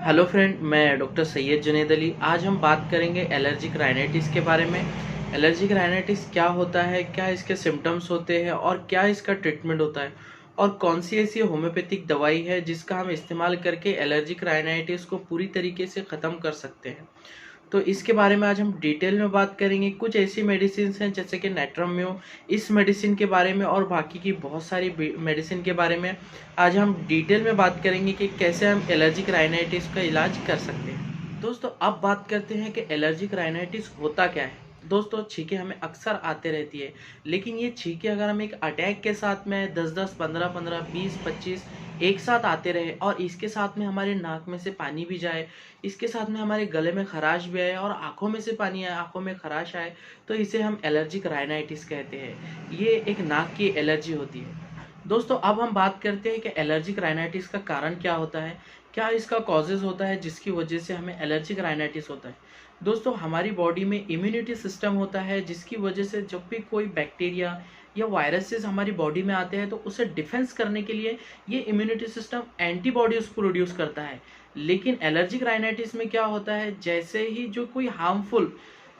Hello friend, मैं doctor Syed Junaid Ali. आज हम बात करेंगे एलर्जिक राइनाइटिस के बारे में। एलर्जिक राइनाइटिस क्या होता है, क्या इसके सिम्टम्स होते हैं और क्या इसका ट्रीटमेंट होता है, और कौन सी ऐसी होम्योपैथिक दवाई है जिसका हम इस्तेमाल करके एलर्जिक राइनाइटिस को पूरी तरीके से ख़त्म कर सकते हैं। तो इसके बारे में आज हम डिटेल में बात करेंगे। कुछ ऐसी मेडिसिन हैं जैसे कि नेट्रोम्यो, इस मेडिसिन के बारे में और बाकी की बहुत सारी मेडिसिन के बारे में आज हम डिटेल में बात करेंगे कि कैसे हम एलर्जिक राइनाइटिस का इलाज कर सकते हैं। दोस्तों, अब बात करते हैं कि एलर्जिक राइनाइटिस होता क्या है। दोस्तों, छींकें हमें अक्सर आते रहती है, लेकिन ये छींकें अगर हम एक अटैक के साथ में 10-10, 15-15, 20-25 एक साथ आते रहे और इसके साथ में हमारे नाक में से पानी भी जाए, इसके साथ में हमारे गले में खराश भी आए और आँखों में से पानी आए, आँखों में खराश आए, तो इसे हम एलर्जिक राइनाइटिस कहते हैं। ये एक नाक की एलर्जी होती है। दोस्तों, अब हम बात करते हैं कि एलर्जिक राइनाइटिस का कारण क्या होता है, क्या इसका कॉजेज़ होता है जिसकी वजह से हमें एलर्जिक राइनाइटिस होता है। दोस्तों, हमारी बॉडी में इम्यूनिटी सिस्टम होता है जिसकी वजह से जब भी कोई बैक्टीरिया या वायरसेस हमारी बॉडी में आते हैं तो उसे डिफेंस करने के लिए ये इम्यूनिटी सिस्टम एंटीबॉडीज़ प्रोड्यूस करता है। लेकिन एलर्जिक राइनाइटिस में क्या होता है, जैसे ही जो कोई हार्मफुल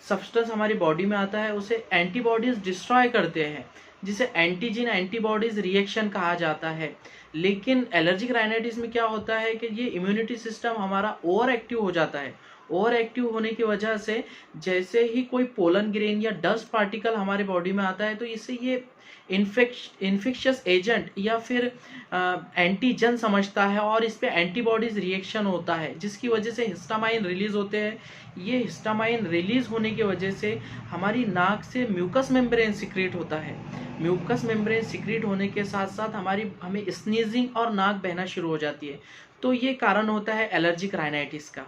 सब्सटेंस हमारी बॉडी में आता है उसे एंटीबॉडीज़ डिस्ट्रॉय करते हैं, जिसे एंटीजन एंटीबॉडीज़ रिएक्शन कहा जाता है। लेकिन एलर्जिक राइनाइटिस में क्या होता है कि ये इम्यूनिटी सिस्टम हमारा ओवर एक्टिव हो जाता है। ओवर एक्टिव होने की वजह से जैसे ही कोई पोलन ग्रेन या डस्ट पार्टिकल हमारे बॉडी में आता है तो इससे ये इन्फेक्शियस एजेंट या फिर एंटीजन समझता है और इस पे एंटीबॉडीज रिएक्शन होता है, जिसकी वजह से हिस्टामाइन रिलीज होते हैं। ये हिस्टामाइन रिलीज होने की वजह से हमारी नाक से म्यूकस मेम्ब्रेन सिक्रेट होता है। म्यूकस मेम्ब्रेन सिक्रेट होने के साथ साथ हमें स्नीजिंग और नाक बहना शुरू हो जाती है। तो ये कारण होता है एलर्जिक राइनाइटिस का।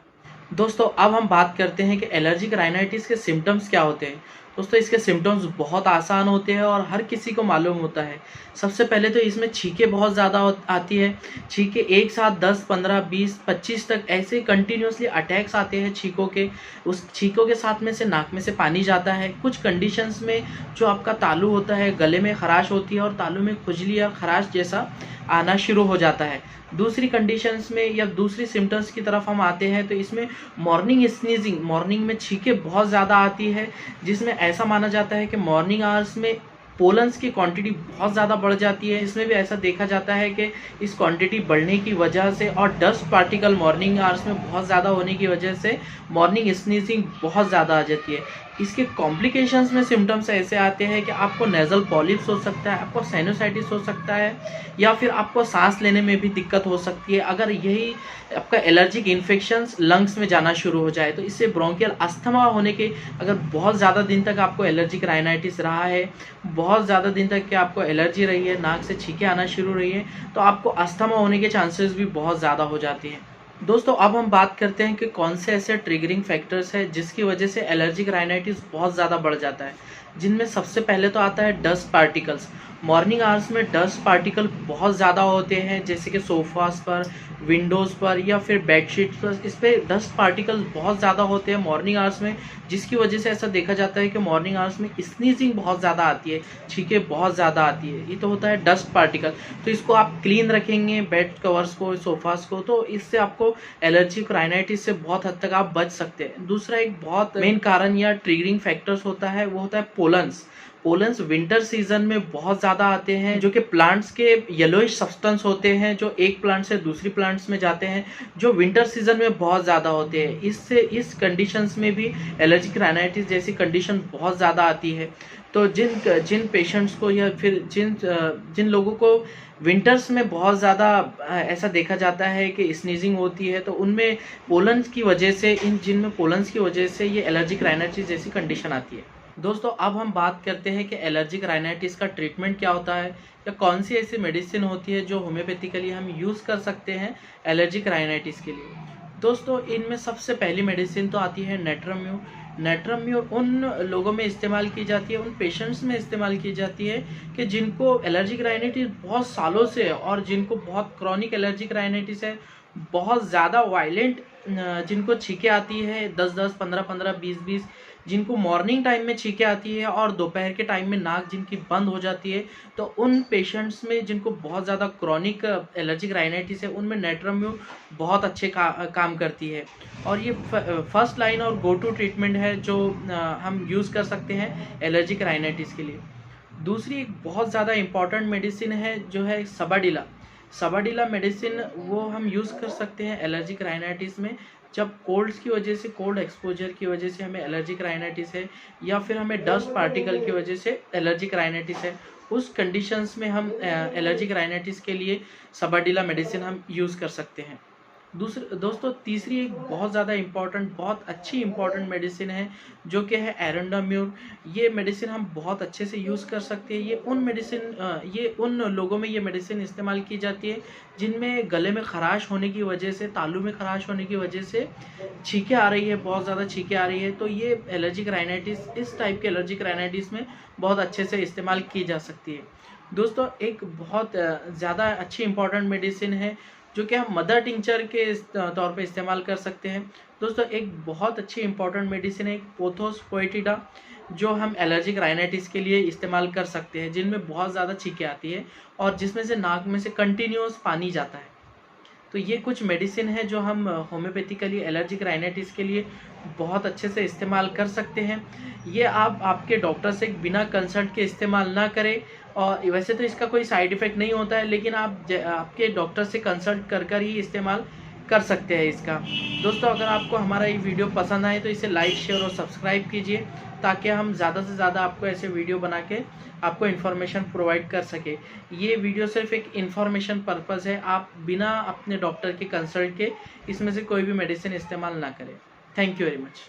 दोस्तों, अब हम बात करते हैं कि एलर्जिक राइनाइटिस के सिम्टम्स क्या होते हैं। दोस्तों, इसके सिम्टम्स बहुत आसान होते हैं और हर किसी को मालूम होता है। सबसे पहले तो इसमें छींकें बहुत ज़्यादा आती है। छींकें एक साथ 10, 15, 20, 25 तक ऐसे कंटिन्यूसली अटैक्स आते हैं छींकों के। उस छींकों के साथ में से नाक में से पानी जाता है। कुछ कंडीशंस में जो आपका तालू होता है, गले में खराश होती है और तालू में खुजली या खराश जैसा आना शुरू हो जाता है। दूसरी कंडीशंस में या दूसरी सिम्टम्स की तरफ हम आते हैं तो इसमें मॉर्निंग स्नीजिंग, मॉर्निंग में छींकें बहुत ज़्यादा आती है, जिसमें ऐसा माना जाता है कि मॉर्निंग आवर्स में पोलन्स की क्वांटिटी बहुत ज़्यादा बढ़ जाती है। इसमें भी ऐसा देखा जाता है कि इस क्वांटिटी बढ़ने की वजह से और डस्ट पार्टिकल मॉर्निंग आवर्स में बहुत ज़्यादा होने की वजह से मॉर्निंग स्नीजिंग बहुत ज़्यादा आ जाती है। इसके कॉम्प्लिकेशंस में सिम्टम्स ऐसे आते हैं कि आपको नेज़ल पॉलिप्स हो सकता है, आपको साइनोसाइटिस हो सकता है, या फिर आपको सांस लेने में भी दिक्कत हो सकती है अगर यही आपका एलर्जिक इन्फेक्शंस लंग्स में जाना शुरू हो जाए। तो इससे ब्रोंकियल अस्थमा होने के, अगर बहुत ज़्यादा दिन तक आपको एलर्जिक राइनाइटिस रहा है, बहुत ज़्यादा दिन तक के आपको एलर्जी रही है, नाक से छींकें आना शुरू रही है, तो आपको अस्थमा होने के चांसेस भी बहुत ज़्यादा हो जाते हैं। दोस्तों, अब हम बात करते हैं कि कौन से ऐसे ट्रिगरिंग फैक्टर्स हैं जिसकी वजह से एलर्जिक राइनाइटिस बहुत ज़्यादा बढ़ जाता है, जिनमें सबसे पहले तो आता है डस्ट पार्टिकल्स। मॉर्निंग आवर्स में डस्ट पार्टिकल बहुत ज़्यादा होते हैं, जैसे कि सोफ़ास पर, विंडोज़ पर या फिर बेडशीट्स पर, इस पर डस्ट पार्टिकल्स बहुत ज़्यादा होते हैं मॉर्निंग आवर्स में, जिसकी वजह से ऐसा देखा जाता है कि मॉर्निंग आवर्स में स्नीजिंग बहुत ज़्यादा आती है, छींकें बहुत ज़्यादा आती है। ये तो होता है डस्ट पार्टिकल। तो इसको आप क्लीन रखेंगे, बेड कवर्स को, सोफ़ास को, तो इससे आपको एलर्जिक राइनाइटिस से बहुत हद तक आप बच सकते हैं। दूसरा एक बहुत मेन कारण या ट्रिगरिंग फैक्टर्स होता है, वो होता है पोलन्स। पोलन्स विंटर सीजन में बहुत ज़्यादा आते हैं, जो कि प्लांट्स के येलोइश सब्सटेंस होते हैं जो एक प्लांट से दूसरी प्लांट्स में जाते हैं, जो विंटर सीजन में बहुत ज़्यादा होते हैं। इससे इस कंडीशंस में भी एलर्जिक राइनाइटिस जैसी कंडीशन बहुत ज़्यादा आती है। तो जिन पेशेंट्स को या फिर जिन लोगों को विंटर्स में बहुत ज़्यादा ऐसा देखा जाता है कि स्नीजिंग होती है, तो उनमें पोलन्स की वजह से, जिनमें पोलन्स की वजह से ये एलर्जिक राइनाइटिस जैसी कंडीशन आती है। दोस्तों, अब हम बात करते हैं कि एलर्जिक राइनाइटिस का ट्रीटमेंट क्या होता है, या कौन सी ऐसी मेडिसिन होती है जो होम्योपैथिकली हम यूज़ कर सकते हैं एलर्जिक राइनाइटिस के लिए। दोस्तों, इनमें सबसे पहली मेडिसिन तो आती है नेट्रोम्यो। नेट्रोम्यो उन लोगों में इस्तेमाल की जाती है, उन पेशेंट्स में इस्तेमाल की जाती है कि जिनको एलर्जिक राइनाइटिस बहुत सालों से है और जिनको बहुत क्रॉनिक एलर्जिक राइनाइटिस है, बहुत ज़्यादा वायलेंट जिनको छींकें आती है 10-10, 15-15, 20-20, जिनको मॉर्निंग टाइम में छींकें आती है और दोपहर के टाइम में नाक जिनकी बंद हो जाती है, तो उन पेशेंट्स में जिनको बहुत ज़्यादा क्रॉनिक एलर्जिक राइनाइटिस है, उनमें नेट्रोम्यूर बहुत अच्छे काम करती है। और ये फर्स्ट लाइन और गो टू ट्रीटमेंट है जो हम यूज़ कर सकते हैं एलर्जिक राइनाइटिस के लिए। दूसरी एक बहुत ज़्यादा इम्पॉर्टेंट मेडिसिन है जो है सबाडिला। सबाडिला मेडिसिन वो हम यूज़ कर सकते हैं एलर्जिक राइनाइटिस में, जब कोल्ड्स की वजह से, कोल्ड एक्सपोजर की वजह से हमें एलर्जिक राइनाइटिस है, या फिर हमें डस्ट पार्टिकल की वजह से एलर्जिक राइनाइटिस है, उस कंडीशंस में हम एलर्जिक राइनाइटिस के लिए सबाडिला मेडिसिन हम यूज़ कर सकते हैं। दोस्तों तीसरी एक बहुत ज़्यादा इम्पॉर्टेंट, बहुत अच्छी इम्पॉर्टेंट मेडिसिन है जो कि है एरेंडाम्यूर। ये मेडिसिन हम बहुत अच्छे से यूज़ कर सकते हैं। ये उन लोगों में ये मेडिसिन इस्तेमाल की जाती है जिनमें गले में ख़राश होने की वजह से, तालू में ख़राश होने की वजह से छींकें आ रही है, बहुत ज़्यादा छींकें आ रही है, तो ये एलर्जिक राइनाइटिस, इस टाइप के एलर्जिक राइनाइटिस में बहुत अच्छे से इस्तेमाल की जा सकती है। दोस्तों एक बहुत ज़्यादा अच्छी इम्पॉर्टेंट मेडिसिन है जो कि हम मदर टिंचर के तौर पे इस्तेमाल कर सकते हैं। दोस्तों एक बहुत अच्छी इंपॉर्टेंट मेडिसिन है पोथोस पोएटिडा, जो हम एलर्जिक राइनाइटिस के लिए इस्तेमाल कर सकते हैं, जिनमें बहुत ज़्यादा छींकें आती है और जिसमें से नाक में से कंटिन्यूअस पानी जाता है। तो ये कुछ मेडिसिन है जो हम होम्योपैथिकली एलर्जिक राइनाइटिस के लिए बहुत अच्छे से इस्तेमाल कर सकते हैं। ये आप आपके डॉक्टर से बिना कंसल्ट के इस्तेमाल ना करें, और वैसे तो इसका कोई साइड इफ़ेक्ट नहीं होता है, लेकिन आप आपके डॉक्टर से कंसल्ट कर ही इस्तेमाल कर सकते हैं इसका। दोस्तों अगर आपको हमारा ये वीडियो पसंद आए तो इसे लाइक, शेयर और सब्सक्राइब कीजिए, ताकि हम ज़्यादा से ज़्यादा आपको ऐसे वीडियो बना के आपको इन्फॉर्मेशन प्रोवाइड कर सके। ये वीडियो सिर्फ एक इन्फॉर्मेशन पर्पज़ है, आप बिना अपने डॉक्टर के कंसल्ट के इसमें से कोई भी मेडिसिन इस्तेमाल ना करें। Thank you very much.